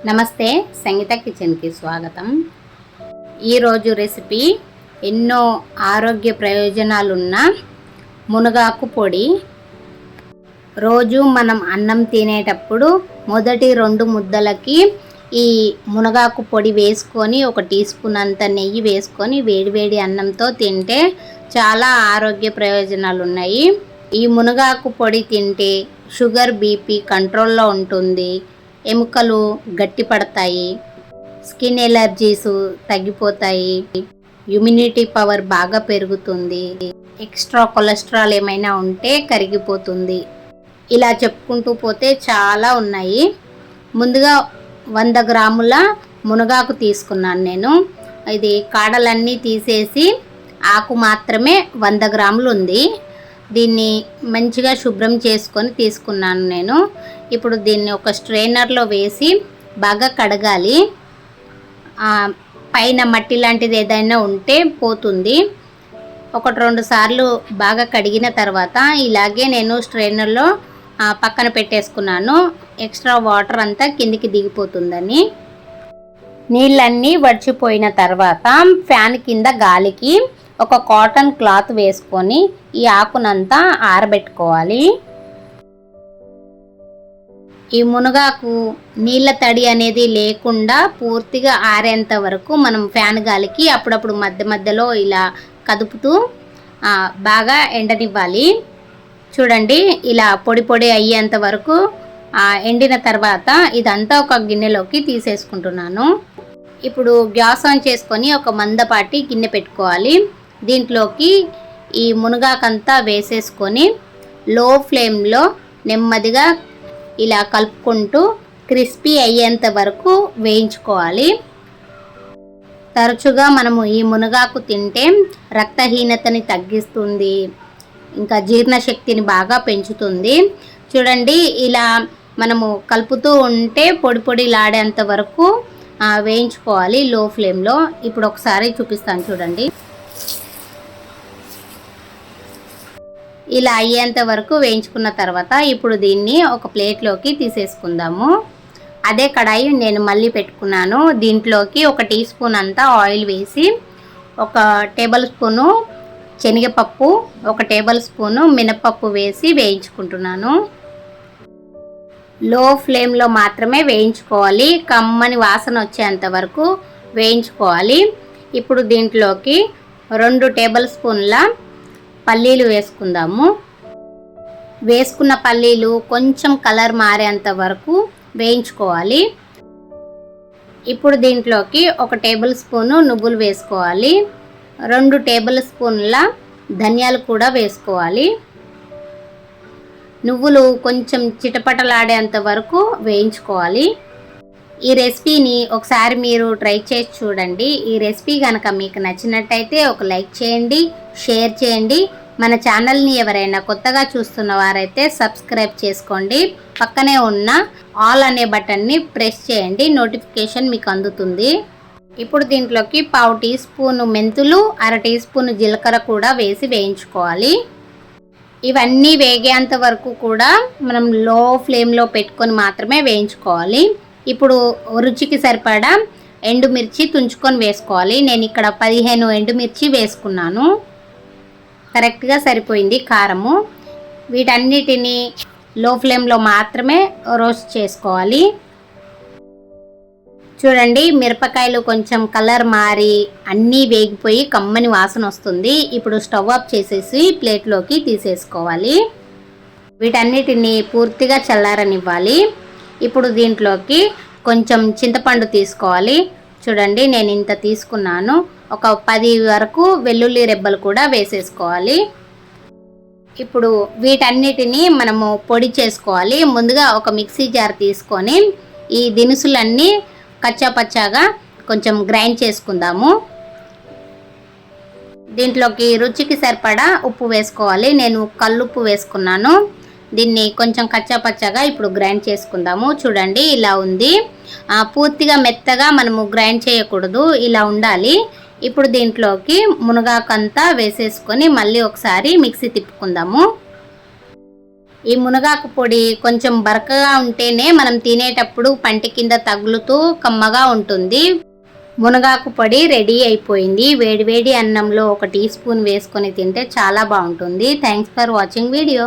నమస్తే, సంగీత కిచెన్కి స్వాగతం. ఈరోజు రెసిపీ ఎన్నో ఆరోగ్య ప్రయోజనాలున్న మునగాకు పొడి. రోజు మనం అన్నం తినేటప్పుడు మొదటి 2 ముద్దలకి ఈ మునగాకు పొడి వేసుకొని 1 టీ స్పూన్ అంత నెయ్యి వేసుకొని వేడివేడి అన్నంతో తింటే చాలా ఆరోగ్య ప్రయోజనాలు ఉన్నాయి. ఈ మునగాకు పొడి తింటే షుగర్, బీపీ కంట్రోల్లో ఉంటుంది. ఎముకలు గట్టిపడతాయి, స్కిన్ ఎలర్జీస్ తగ్గిపోతాయి, ఇమ్యూనిటీ పవర్ బాగా పెరుగుతుంది, ఎక్స్ట్రా కొలెస్ట్రాల్ ఏమైనా ఉంటే కరిగిపోతుంది. ఇలా చెప్పుకుంటూ పోతే చాలా ఉన్నాయి. ముందుగా 100 గ్రాముల మునగాకు తీసుకున్నాను నేను. ఇది కాడలన్నీ తీసేసి ఆకు మాత్రమే 100 గ్రాములు ఉంది. దీన్ని మంచిగా శుభ్రం చేసుకొని తీసుకున్నాను నేను. ఇప్పుడు దీన్ని ఒక స్ట్రైనర్లో వేసి బాగా కడగాలి. పైన మట్టి లాంటిది ఏదైనా ఉంటే పోతుంది. 1-2 సార్లు బాగా కడిగిన తర్వాత ఇలాగే నేను స్ట్రైనర్లో పక్కన పెట్టేసుకున్నాను. ఎక్స్ట్రా వాటర్ అంతా కిందికి దిగిపోతుందని. నీళ్ళన్నీ వడిచిపోయిన తర్వాత ఫ్యాన్ కింద గాలికి ఒక కాటన్ క్లాత్ వేసుకొని ఈ ఆకునంతా ఆరబెట్టుకోవాలి. ఈ మునగాకు నీళ్ళ తడి అనేది లేకుండా పూర్తిగా ఆరేంత వరకు మనం ఫ్యాన్ గాలికి అప్పుడప్పుడు మధ్య మధ్యలో ఇలా కదుపుతూ బాగా ఎండనివ్వాలి. చూడండి, ఇలా పొడి పొడి అయ్యేంత వరకు ఎండిన తర్వాత ఇదంతా ఒక గిన్నెలోకి తీసేసుకుంటున్నాను. ఇప్పుడు గ్యాస్ ఆన్ చేసుకొని ఒక మందపాటి గిన్నె పెట్టుకోవాలి. దీంట్లోకి ఈ మునగాకంతా వేసేసుకొని లో ఫ్లేమ్లో నెమ్మదిగా ఇలా కలుపుకుంటూ క్రిస్పీ అయ్యేంత వరకు వేయించుకోవాలి. తరచుగా మనము ఈ మునగాకు తింటే రక్తహీనతని తగ్గిస్తుంది, ఇంకా జీర్ణశక్తిని బాగా పెంచుతుంది. చూడండి, ఇలా మనము కలుపుతూ ఉంటే పొడి పొడిలాడేంత వరకు వేయించుకోవాలి లో ఫ్లేమ్లో. ఇప్పుడు ఒకసారి చూపిస్తాను చూడండి. ఇలా అయ్యేంత వరకు వేయించుకున్న తర్వాత ఇప్పుడు దీన్ని ఒక ప్లేట్లోకి తీసేసుకుందాము. అదే కడాయి నేను మళ్ళీ పెట్టుకున్నాను. దీంట్లోకి 1 టీ స్పూన్ అంతా ఆయిల్ వేసి 1 టేబుల్ స్పూను శనగపప్పు, 1 టేబుల్ స్పూను మినపప్పు వేసి వేయించుకుంటున్నాను. లో ఫ్లేమ్లో మాత్రమే వేయించుకోవాలి. కమ్మని వాసన వచ్చేంత వరకు వేయించుకోవాలి. ఇప్పుడు దీంట్లోకి 2 టేబుల్ స్పూన్ల పల్లీలు వేసుకుందాము. వేసుకున్న పల్లీలు కొంచెం కలర్ మారేంత వరకు వేయించుకోవాలి. ఇప్పుడు దీంట్లోకి 1 టేబుల్ స్పూను నువ్వులు వేసుకోవాలి. 2 టేబుల్ స్పూన్ల ధనియాలు కూడా వేసుకోవాలి. నువ్వులు కొంచెం చిటపటలాడేంత వరకు వేయించుకోవాలి. ఈ రెసిపీని ఒకసారి మీరు ట్రై చేసి చూడండి. ఈ రెసిపీ కనుక మీకు నచ్చినట్టయితే ఒక లైక్ చేయండి, షేర్ చేయండి. మన ఛానల్ని ఎవరైనా కొత్తగా చూస్తున్న వారైతే సబ్స్క్రైబ్ చేసుకోండి. పక్కనే ఉన్న ఆల్ అనే బటన్ని ప్రెస్ చేయండి, నోటిఫికేషన్ మీకు అందుతుంది. ఇప్పుడు దీంట్లోకి 1/2 టీ స్పూను మెంతులు, 1/2 టీ స్పూను జీలకర్ర కూడా వేసి వేయించుకోవాలి. ఇవన్నీ వేగేంత వరకు కూడా మనం లో ఫ్లేమ్లో పెట్టుకొని మాత్రమే వేయించుకోవాలి. ఇప్పుడు రుచికి సరిపడా ఎండుమిర్చి తుంచుకొని వేసుకోవాలి. నేను ఇక్కడ 15 ఎండుమిర్చి వేసుకున్నాను. కరెక్ట్గా సరిపోయింది కారము. వీటన్నిటిని లో ఫ్లేమ్లో మాత్రమే రోస్ట్ చేసుకోవాలి. చూడండి, మిరపకాయలు కొంచెం కలర్ మారి అన్నీ వేగిపోయి కమ్మని వాసన వస్తుంది. ఇప్పుడు స్టవ్ ఆఫ్ చేసేసి ప్లేట్లోకి తీసేసుకోవాలి. వీటన్నిటిని పూర్తిగా చల్లారనివ్వాలి. ఇప్పుడు దీంట్లోకి కొంచెం చింతపండు తీసుకోవాలి. చూడండి, నేను ఇంత తీసుకున్నాను. ఒక 10 వరకు వెల్లుల్లి రెబ్బలు కూడా వేసేసుకోవాలి. ఇప్పుడు వీటన్నిటిని మనము పొడి చేసుకోవాలి. ముందుగా ఒక మిక్సీ జార్ తీసుకొని ఈ దినుసులన్నీ కచ్చాపచ్చాగా కొంచెం గ్రైండ్ చేసుకుందాము. దీంట్లోకి రుచికి సరిపడా ఉప్పు వేసుకోవాలి. నేను కల్లుప్పు వేసుకున్నాను. దీన్ని కొంచెం కచ్చాపచ్చాగా ఇప్పుడు గ్రైండ్ చేసుకుందాము. చూడండి, ఇలా ఉంది. పూర్తిగా మెత్తగా మనము గ్రైండ్ చేయకూడదు, ఇలా ఉండాలి. ఇప్పుడు దీంట్లోకి మునగాకంతా వేసేసుకొని మళ్ళీ ఒకసారి మిక్సీ తిప్పుకుందాము. ఈ మునగాకు పొడి కొంచెం బరకగా ఉంటేనే మనం తినేటప్పుడు పంటి కింద తగులుతూ కమ్మగా ఉంటుంది. మునగాకు పొడి రెడీ అయిపోయింది. వేడివేడి అన్నంలో 1 టీ స్పూన్ వేసుకొని తింటే చాలా బాగుంటుంది. Thanks for watching video.